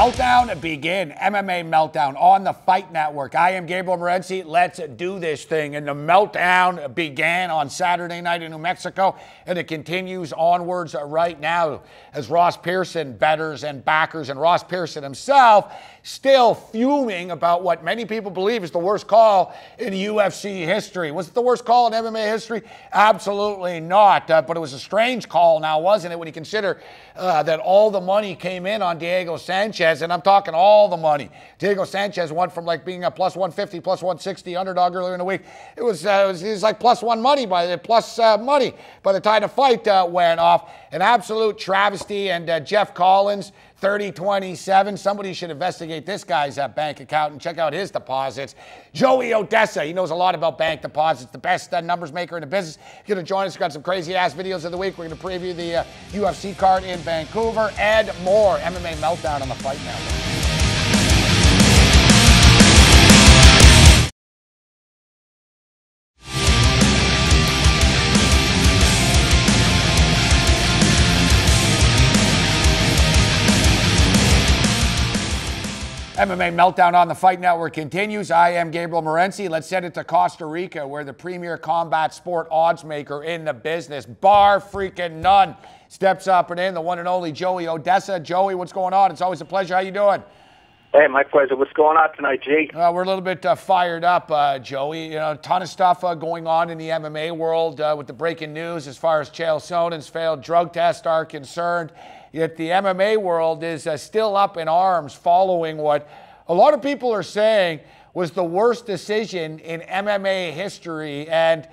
Meltdown begin. MMA Meltdown on the Fight Network. I am Gabriel Morency. Let's do this thing. And the Meltdown began on Saturday night in New Mexico, and it continues onwards right now as Ross Pearson bettors and backers, and Ross Pearson himself still fuming about what many people believe is the worst call in UFC history. Was it the worst call in MMA history? Absolutely not. But it was a strange call now, wasn't it, when you consider that all the money came in on Diego Sanchez, and I'm talking all the money. Diego Sanchez went from like being a plus 150, plus 160 underdog earlier in the week. It was like plus money by the time the fight went off. An absolute travesty. And Jeff Collins, 30-27. Somebody should investigate this guy's bank account and check out his deposits. Joey Odessa, he knows a lot about bank deposits, the best numbers maker in the business. He's going to join us. We've got some crazy-ass videos of the week. We're going to preview the UFC card in Vancouver. Ed Moore, MMA Meltdown on the Fight Network. MMA Meltdown on the Fight Network continues. I am Gabriel Morency. Let's send it to Costa Rica, where the premier combat sport odds maker in the business, bar freaking none, steps up and in, the one and only Joey Odessa. Joey, what's going on? It's always a pleasure. How you doing? Hey, my pleasure. What's going on tonight, G? We're a little bit fired up, Joey. You know, a ton of stuff going on in the MMA world with the breaking news as far as Chael Sonnen's failed drug tests are concerned. Yet the MMA world is still up in arms following what a lot of people are saying was the worst decision in MMA history. And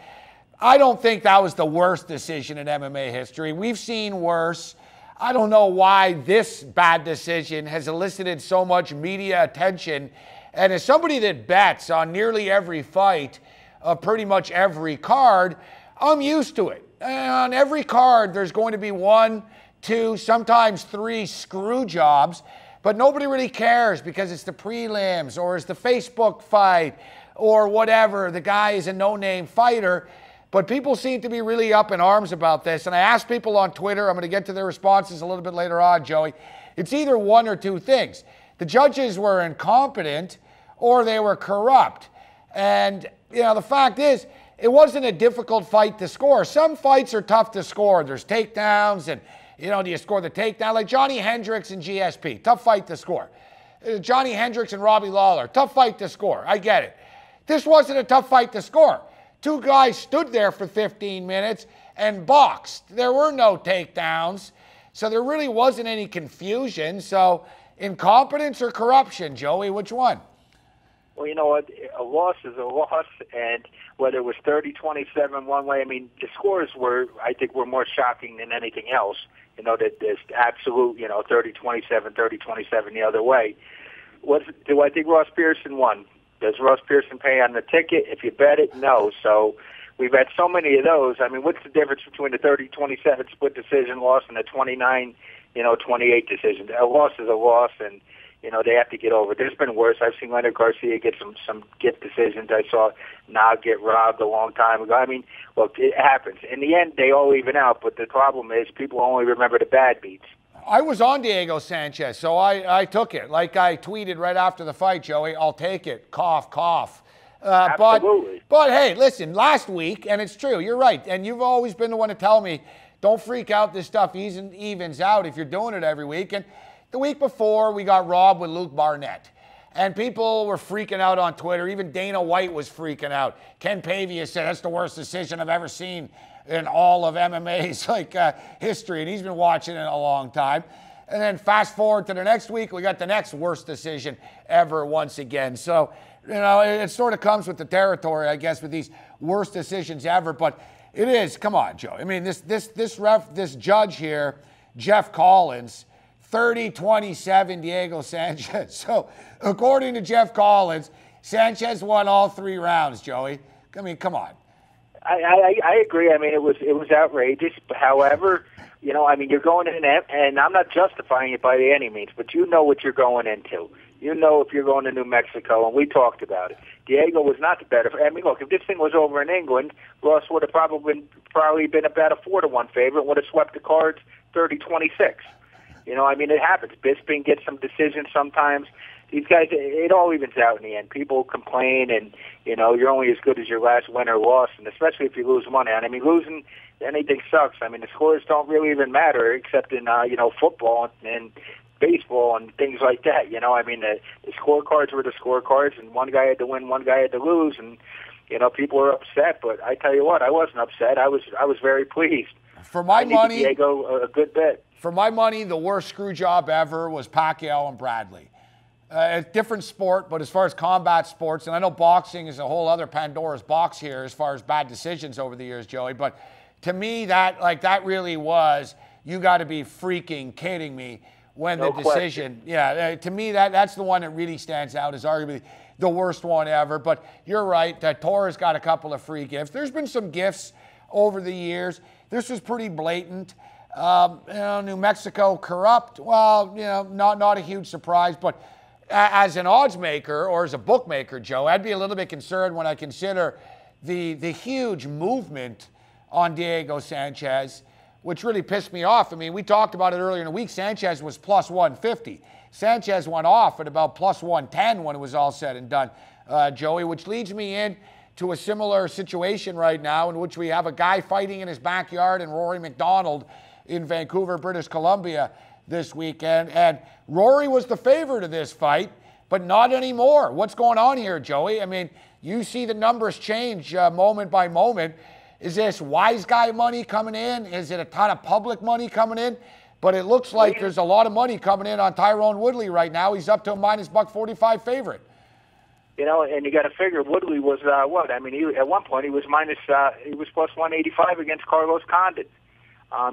I don't think that was the worst decision in MMA history. We've seen worse. I don't know why this bad decision has elicited so much media attention. And as somebody that bets on nearly every fight of pretty much every card, I'm used to it. And on every card, there's going to be one, two, sometimes three screw jobs, but nobody really cares because it's the prelims or it's the Facebook fight or whatever. The guy is a no-name fighter, but people seem to be really up in arms about this. And I asked people on Twitter, I'm going to get to their responses a little bit later on, Joey. It's either one or two things. The judges were incompetent or they were corrupt. And, you know, the fact is, it wasn't a difficult fight to score. Some fights are tough to score. There's takedowns and, you know, do you score the takedown? Like Johnny Hendricks and GSP, tough fight to score. Johnny Hendricks and Robbie Lawler, tough fight to score. I get it. This wasn't a tough fight to score. Two guys stood there for 15 minutes and boxed. There were no takedowns, so there really wasn't any confusion. So incompetence or corruption, Joey, which one? Well, you know what? A loss is a loss, and whether it was 30-27 one way, I mean, the scores I think, were more shocking than anything else. You know, that there's absolute, 30-27, 30-27 the other way. Do I think Ross Pearson won? Does Ross Pearson pay on the ticket? If you bet it, no. So we've had so many of those. I mean, what's the difference between a 30-27 split decision loss and a 29-28 decision? A loss is a loss, and they have to get over it. There's been worse. I've seen Leonard Garcia get some gift decisions. I saw Nog get robbed a long time ago. I mean, look, it happens. In the end, they all even out, but the problem is people only remember the bad beats. I was on Diego Sanchez, so I took it. Like I tweeted right after the fight, Joey, I'll take it. Cough, cough. Absolutely. But hey, listen, last week, and it's true, you're right, and you've always been the one to tell me, don't freak out, this stuff evens out if you're doing it every week. And the week before, we got robbed with Luke Barnett. And people were freaking out on Twitter. Even Dana White was freaking out. Ken Pavia said, that's the worst decision I've ever seen in all of MMA's history. And he's been watching it a long time. And then fast forward to the next week, we got the next worst decision ever once again. So, it sort of comes with the territory, I guess, with these worst decisions ever. But it is, come on, Joe. I mean, this judge here, Jeff Collins, 30-27 Diego Sanchez. So, according to Jeff Collins, Sanchez won all 3 rounds, Joey. I mean, come on. I agree. I mean, it was outrageous. However, you're going in, and I'm not justifying it by any means, but you know what you're going into. You know if you're going to New Mexico, and we talked about it. Diego was not the better. I mean, look, if this thing was over in England, Ross would have probably been about a 4-1 favorite, would have swept the cards 30-26. You know, I mean, it happens. Bisping gets some decisions sometimes. These guys, it all evens out in the end. People complain, and, you know, you're only as good as your last win or loss, and especially if you lose money. And, I mean, losing anything sucks. I mean, the scores don't really even matter except in, you know, football and baseball and things like that. You know, I mean, the scorecards were the scorecards, and one guy had to win, one guy had to lose, and, you know, people were upset. But I tell you what, I wasn't upset. I was very pleased. For my money, Diego a good bit. For my money, the worst screw job ever was Pacquiao and Bradley. A different sport, but as far as combat sports, and I know boxing is a whole other Pandora's box here as far as bad decisions over the years, Joey, but to me, that really was, you got to be freaking kidding me when no the decision, yeah, to me, that's the one that really stands out as arguably the worst one ever. But you're right, Torres got a couple of free gifts. There's been some gifts over the years. This was pretty blatant. You know, New Mexico corrupt. Well, you know, not a huge surprise, but as an odds maker or as a bookmaker, Joe, I'd be a little bit concerned when I consider the huge movement on Diego Sanchez, which really pissed me off. I mean, we talked about it earlier in the week. Sanchez was plus 150. Sanchez went off at about plus 110 when it was all said and done, Joey, which leads me in to a similar situation right now in which we have a guy fighting in his backyard and Rory McDonald in Vancouver, British Columbia this weekend. And Rory was the favorite of this fight, but not anymore. What's going on here, Joey? I mean, you see the numbers change moment by moment. Is this wise guy money coming in? Is it a ton of public money coming in? But it looks like there's a lot of money coming in on Tyrone Woodley right now. He's up to a minus $145 favorite. You know, and you got to figure Woodley was what? I mean, at one point he was plus 185 against Carlos Condit.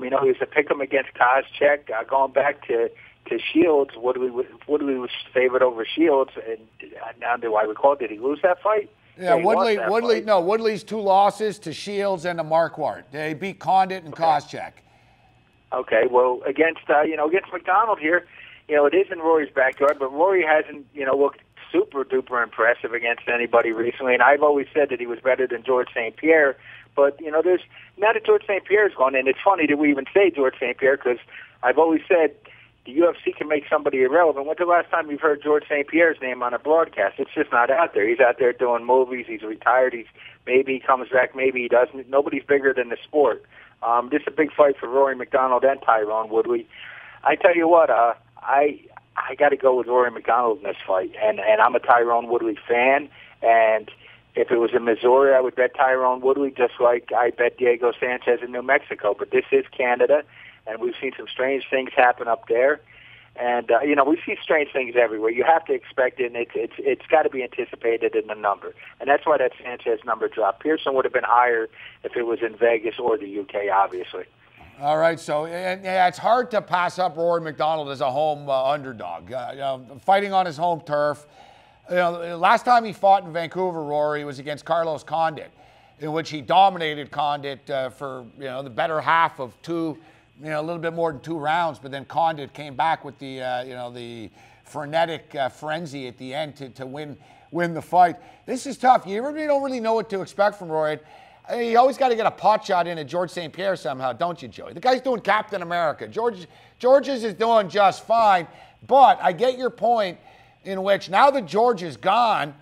You know, he was a pick'em against Koscheck. Going back to Shields, Woodley was favored over Shields, and now do I recall? Did he lose that fight? Yeah, Woodley's two losses to Shields and to Marquardt. They beat Condit and Koscheck. Okay, well, against McDonald here, you know, it is in Rory's backyard, but Rory hasn't, you know, looked super duper impressive against anybody recently, and I've always said that he was better than George St. Pierre. But, you know, now that George St. Pierre's gone, and it's funny that we even say George St. Pierre because I've always said the UFC can make somebody irrelevant. When's the last time you've heard George St. Pierre's name on a broadcast? It's just not out there. He's out there doing movies. He's retired. Maybe he comes back. Maybe he doesn't. Nobody's bigger than the sport. This is a big fight for Rory McDonald and Tyrone Woodley. I tell you what, I got to go with Rory McDonald in this fight, and I'm a Tyrone Woodley fan, and if it was in Missouri, I would bet Tyrone Woodley just like I bet Diego Sanchez in New Mexico. But this is Canada, and we've seen some strange things happen up there. And, you know, we see strange things everywhere. You have to expect it, and it's got to be anticipated in the number. And that's why that Sanchez number dropped. Pearson would have been higher if it was in Vegas or the UK, obviously. All right, so yeah, it's hard to pass up Rory McDonald as a home underdog. You know, fighting on his home turf. You know, last time he fought in Vancouver, Rory, was against Carlos Condit, in which he dominated Condit for, you know, the better half of a little bit more than 2 rounds. But then Condit came back with the, the frenetic frenzy at the end to win the fight. This is tough. You really don't really know what to expect from Rory. You always got to get a pot shot in at George St. Pierre somehow, don't you, Joey? The guy's doing Captain America. George's is doing just fine. But I get your point in which now that George is gone,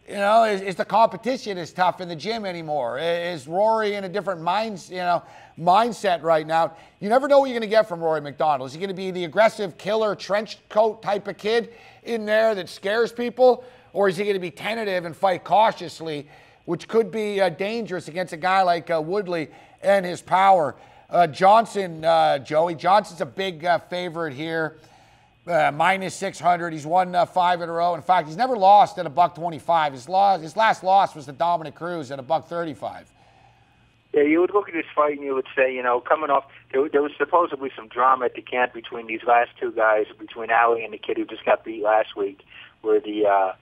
you know, is the competition as tough in the gym anymore? Is Rory in a different mindset right now? You never know what you're going to get from Rory McDonald. Is he going to be the aggressive killer trench coat type of kid in there that scares people? Or is he going to be tentative and fight cautiously, which could be dangerous against a guy like Woodley and his power? Johnson, Joey. Johnson's a big favorite here. Minus 600. He's won 5 in a row. In fact, he's never lost at $125. His last loss was to Dominic Cruz at $135. Yeah, you would look at this fight and you would say, you know, coming off, there was supposedly some drama at the camp between these last 2 guys, between Ali and the kid who just got beat last week, where the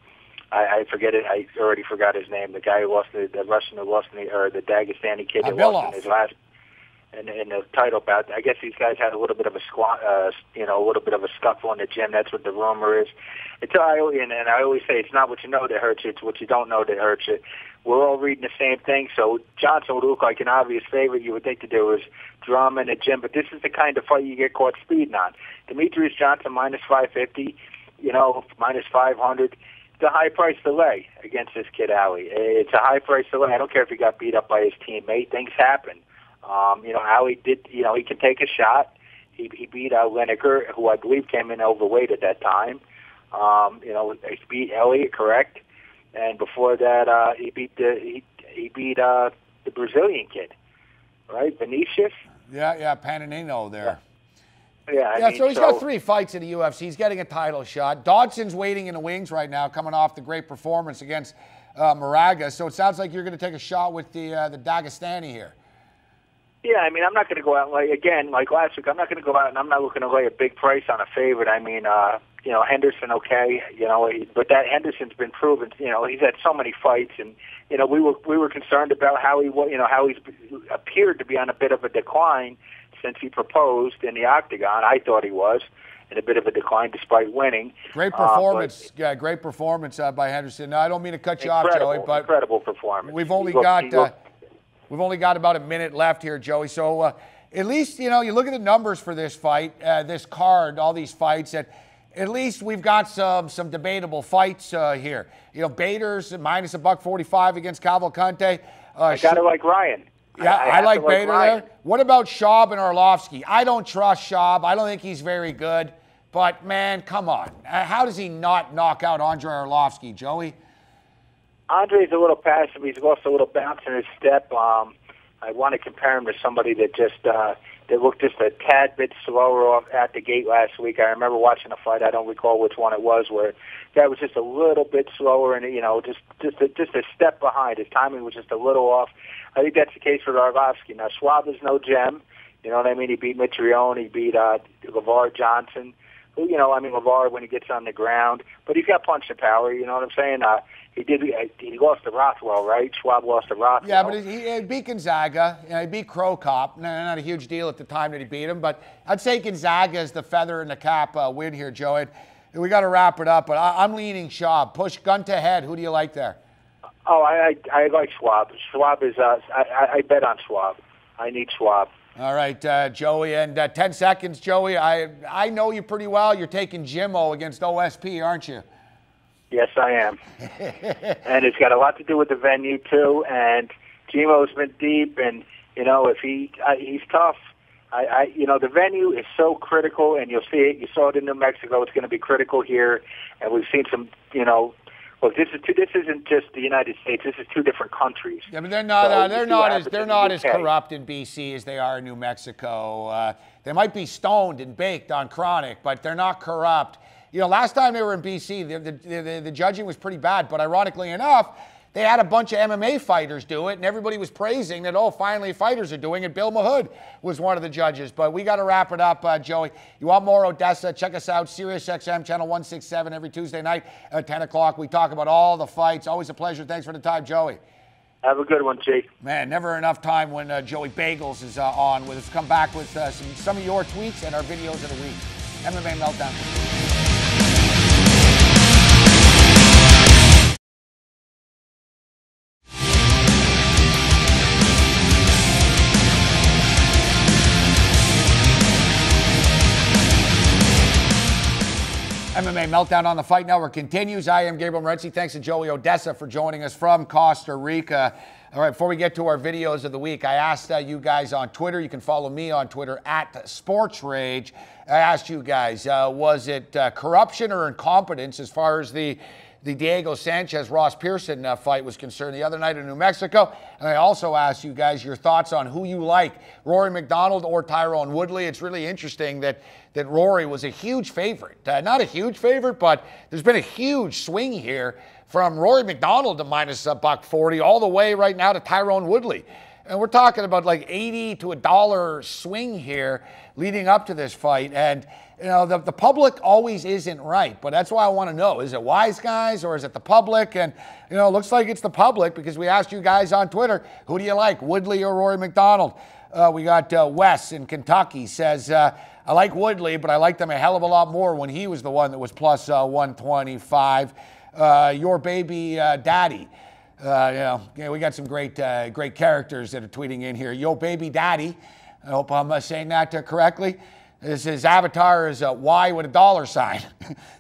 I forget it. I already forgot his name. The guy who lost the Russian who lost or the Dagestani kid who lost in his last. in the title bout. I guess these guys had a little bit of a a little bit of a scuffle in the gym. That's what the rumor is. And I always say it's not what you know that hurts you; it's what you don't know that hurts you. We're all reading the same thing. So Johnson would look like an obvious favorite. You would think to do is drama in the gym, but this is the kind of fight you get caught speeding on. Demetrius Johnson minus 550, minus 500. It's a high price to lay against this kid Ali. It's a high price to lay. I don't care if he got beat up by his teammate. Things happen. Ali did. He can take a shot. He beat Lineker, who I believe came in overweight at that time. He beat Elliott, correct? And before that, he beat the Brazilian kid, right? Vinicius. Yeah, Pananino there. Yeah. So he's got 3 fights in the UFC. He's getting a title shot. Dodson's waiting in the wings right now, coming off the great performance against Moraga. So it sounds like you're going to take a shot with the Dagestani here. Yeah, I'm not going to go out like last week. I'm not going to go out and I'm not looking to lay a big price on a favorite. Henderson, okay, but that Henderson's been proven. He's had so many fights, and we were concerned about how he's appeared to be on a bit of a decline since he proposed in the octagon. I thought he was in a bit of a decline despite winning. Great performance, great performance by Henderson. Now, I don't mean to cut you off, Joey, but incredible performance. We've only got about a minute left here, Joey. So at least you look at the numbers for this fight, this card, all these fights. At least we've got some debatable fights here. Bader's minus $145 against Cavalcante. I gotta like Ryan. Yeah, I like Bader there. What about Schaub and Arlovsky? I don't trust Schaub. I don't think he's very good. But, man, come on. How does he not knock out Andrei Arlovsky, Joey? Andre's a little passive. He's lost a little bounce in his step. I want to compare him to somebody that that looked just a tad bit slower off at the gate last week. I remember watching a fight. I don't recall which one it was, where that was just a little bit slower and just a step behind. His timing was just a little off. I think that's the case with Arlovsky. Now Schwab is no gem. You know what I mean? He beat Mitrione. He beat LeVar Johnson. LeVar when he gets on the ground, but he's got punch and power. You know what I'm saying? He lost to Rothwell, right? Schwab lost to Rothwell. Yeah, but he beat Gonzaga. He beat Crow Cop. Not a huge deal at the time that he beat him, but I'd say Gonzaga is the feather in the cap win here, Joe. We got to wrap it up, but I'm leaning Schaub. Push gun to head. Who do you like there? Oh, I like Schwab. Schwab is I bet on Schwab. I need Schwab. All right, Joey, and 10 seconds, Joey. I know you pretty well. You're taking Jimmo against OSP, aren't you? Yes, I am. And it's got a lot to do with the venue, too. And Jimmo's been deep, and, if he's tough. The venue is so critical, and you'll see it. You saw it in New Mexico. It's going to be critical here. And we've seen some, look, this isn't just the United States. This is 2 different countries. Yeah, but they're not as corrupt in BC as they are in New Mexico. They might be stoned and baked on chronic, but they're not corrupt. Last time they were in BC, the judging was pretty bad. But ironically enough, they had a bunch of MMA fighters do it, and everybody was praising that, finally fighters are doing it. Bill Mahood was one of the judges. But we got to wrap it up, Joey. You want more Odessa? Check us out, SiriusXM, channel 167, every Tuesday night at 10 o'clock. We talk about all the fights. Always a pleasure. Thanks for the time, Joey. Have a good one, Jake. Man, never enough time when Joey Bagels is on with us. Come back with some of your tweets and our videos of the week. MMA Meltdown. MMA Meltdown on the Fight Network continues. I am Gabriel Morency. Thanks to Joey Odessa for joining us from Costa Rica. All right, before we get to our videos of the week, I asked you guys on Twitter. You can follow me on Twitter at SportsRage. I asked you guys, was it corruption or incompetence as far as the Diego Sanchez-Ross Pearson fight was concerned the other night in New Mexico? And I also asked you guys your thoughts on who you like, Rory McDonald or Tyrone Woodley. It's really interesting that Rory was a huge favorite. Not a huge favorite, but there's been a huge swing here from Rory McDonald to minus $140 all the way right now to Tyrone Woodley. And we're talking about like 80 to $1 swing here leading up to this fight. And, you know, the public always isn't right. But that's why I want to know, is it wise guys or is it the public? And, you know, it looks like it's the public because we asked you guys on Twitter, who do you like, Woodley or Rory McDonald? We got Wes in Kentucky says, I like Woodley, but I liked him a hell of a lot more when he was the one that was plus 125. Your baby daddy. You know, we got some great characters that are tweeting in here. Yo, baby daddy. I hope I'm saying that correctly. His avatar is Y with a dollar sign.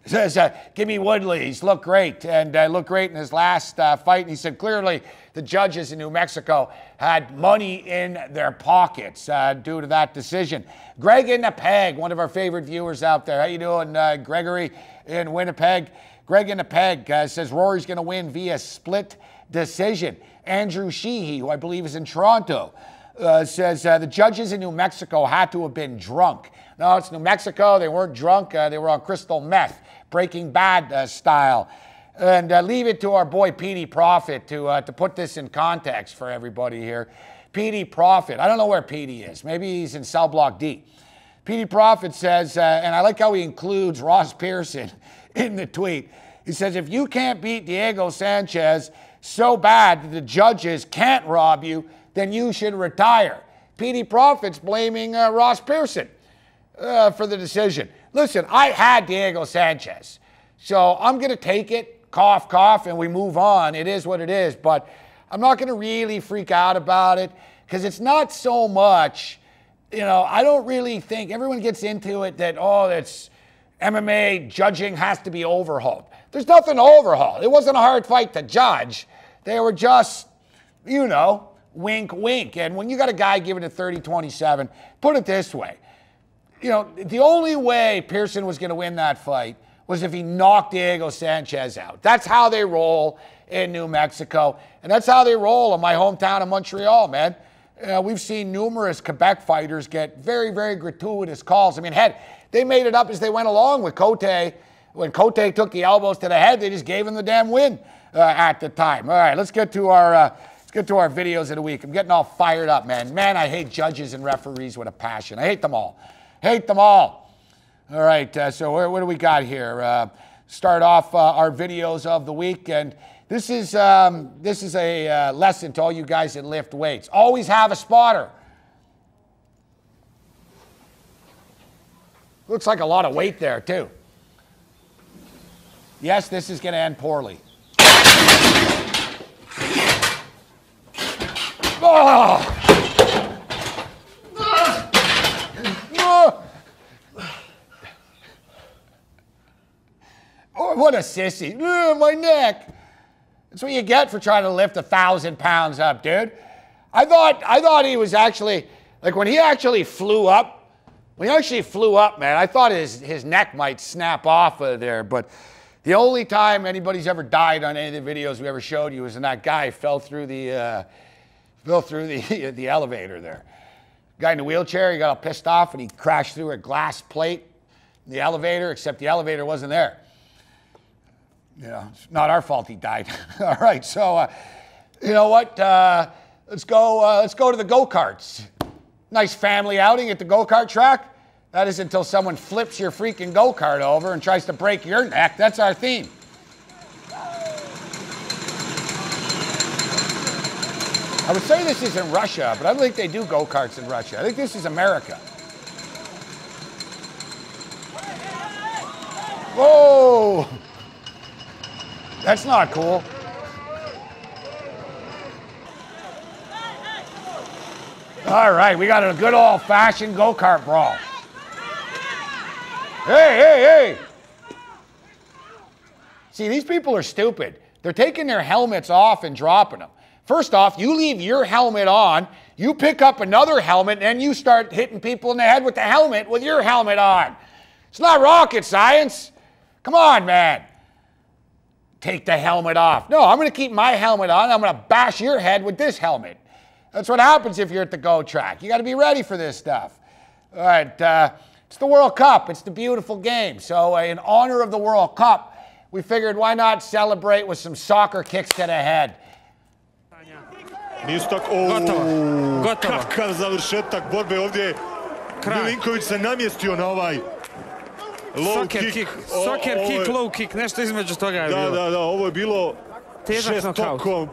It says, give me Woodley. He's looked great. And looked great in his last fight. And he said, clearly, the judges in New Mexico had money in their pockets due to that decision. Greg in the Peg, one of our favorite viewers out there. How you doing, Gregory in Winnipeg? Greg in the Peg says Rory's going to win via split decision. Andrew Sheehy, who I believe is in Toronto, says the judges in New Mexico had to have been drunk. No, it's New Mexico. They weren't drunk. They were on crystal meth, Breaking Bad style. And leave it to our boy Petey Prophet to put this in context for everybody here. Petey Prophet. I don't know where Petey is. Maybe he's in Cell Block D. Petey Prophet says, and I like how he includes Ross Pearson in the tweet. He says, if you can't beat Diego Sanchez so bad that the judges can't rob you, then you should retire. Petey Prophet's blaming Ross Pearson for the decision. Listen, I had Diego Sanchez, so I'm going to take it, cough, cough, and we move on. It is what it is, but I'm not going to really freak out about it because it's not so much, you know, I don't really think, everyone gets into it that, oh, that's MMA judging has to be overhauled. There's nothing to overhaul. It wasn't a hard fight to judge. They were just, you know, wink, wink. And when you got a guy giving it 30-27, put it this way. You know, the only way Pearson was going to win that fight was if he knocked Diego Sanchez out. That's how they roll in New Mexico. And that's how they roll in my hometown of Montreal, man. We've seen numerous Quebec fighters get very, very gratuitous calls. I mean, heck, they made it up as they went along with Cote. When Cote took the elbows to the head, they just gave him the damn win at the time. All right, let's get to our videos of the week. I'm getting all fired up, man. Man, I hate judges and referees with a passion. I hate them all. Hate them all. All right, so what do we got here? Start off our videos of the week, and this is a lesson to all you guys that lift weights. Always have a spotter. Looks like a lot of weight there, too. Yes, this is going to end poorly. Oh! Oh, what a sissy. My neck. That's what you get for trying to lift 1,000 pounds up, dude. I thought he was actually, like when he actually flew up, man, I thought his neck might snap off of there, but the only time anybody's ever died on any of the videos we ever showed you was when that guy fell through the elevator there. Guy in the wheelchair, he got all pissed off and he crashed through a glass plate in the elevator, except the elevator wasn't there. You know, it's not our fault he died. All right, so you know what? Let's go to the go-karts. Nice family outing at the go-kart track. That is until someone flips your freaking go-kart over and tries to break your neck. That's our theme. I would say this is in Russia, but I don't think they do go-karts in Russia. I think this is America. Whoa! That's not cool. All right, we got a good old-fashioned go-kart brawl. Hey! See, these people are stupid. They're taking their helmets off and dropping them. First off, you leave your helmet on, you pick up another helmet, and you start hitting people in the head with the helmet with your helmet on. It's not rocket science. Come on, man. Take the helmet off. No, I'm going to keep my helmet on. I'm going to bash your head with this helmet. That's what happens if you're at the go track. You got to be ready for this stuff. All right, it's the World Cup. It's the beautiful game. So in honor of the World Cup, we figured why not celebrate with some soccer kicks to the head. Nisu tako... Gotovo. Kakav završetak borbe ovdje. Milinković se namjestio na ovaj low kick. Soccer kick, low kick, nešto između toga je bilo. Da, ovo je bilo težak žestoko.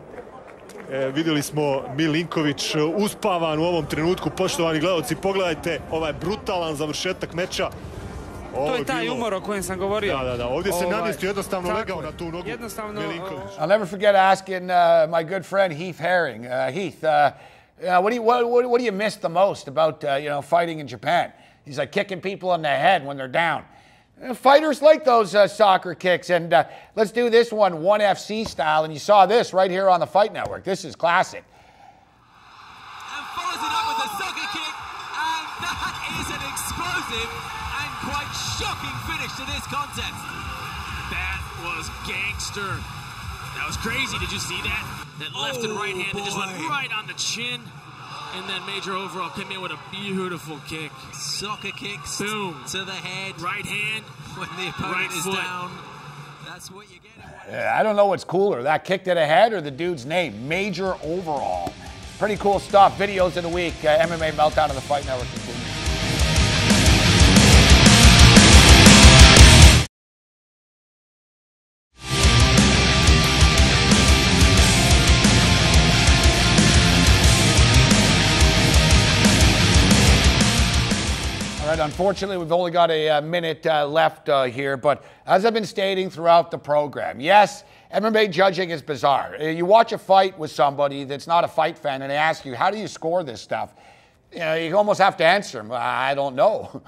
Vidjeli smo Milinković uspavan u ovom trenutku. Poštovani gledalci, pogledajte ovaj brutalan završetak meča. To je taj umor o kojem sam govorio. Da. Ovdje se namjestio, jednostavno legao na tu nogu Milinković. I'll never forget asking my good friend Heath Herring. Heath, what do you miss the most about fighting in Japan? He's like kicking people in the head when they're down. Fighters like those soccer kicks, and let's do this one FC style. And you saw this right here on the Fight Network. This is classic. And follows it up with a soccer kick, and that is an explosive and quite shocking finish to this contest. That was gangster. That was crazy. Did you see that? That left and right hand that just went right on the chin. And then Major Overall came in with a beautiful kick. Soccer kicks Boom. to the head. Right hand. When the opponent is foot. down. That's what you get. I don't know what's cooler, that kick to the head or the dude's name, Major Overall. Pretty cool stuff. Videos of the week. MMA Meltdown on the Fight Network continues. All right, unfortunately, we've only got a minute left here, but as I've been stating throughout the program, yes, MMA judging is bizarre. You watch a fight with somebody that's not a fight fan and they ask you, how do you score this stuff? You almost have to answer them, I don't know.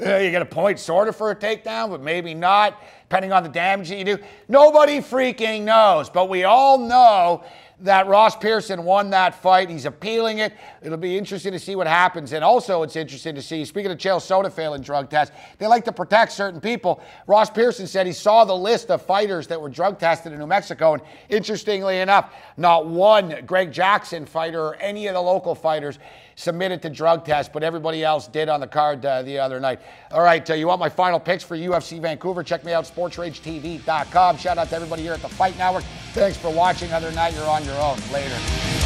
You get a point sort of for a takedown, but maybe not, depending on the damage that you do. Nobody freaking knows, but we all know that Ross Pearson won that fight. He's appealing it. It'll be interesting to see what happens. And also it's interesting to see, speaking of Chael Sonnen failing drug tests, they like to protect certain people. Ross Pearson said he saw the list of fighters that were drug tested in New Mexico. And interestingly enough, not one Greg Jackson fighter or any of the local fighters submitted to drug tests, but everybody else did on the card the other night. All right, you want my final picks for UFC Vancouver? Check me out, sportsragetv.com. Shout out to everybody here at the Fight Network. Thanks for watching. Other than that, you're on your own. Later.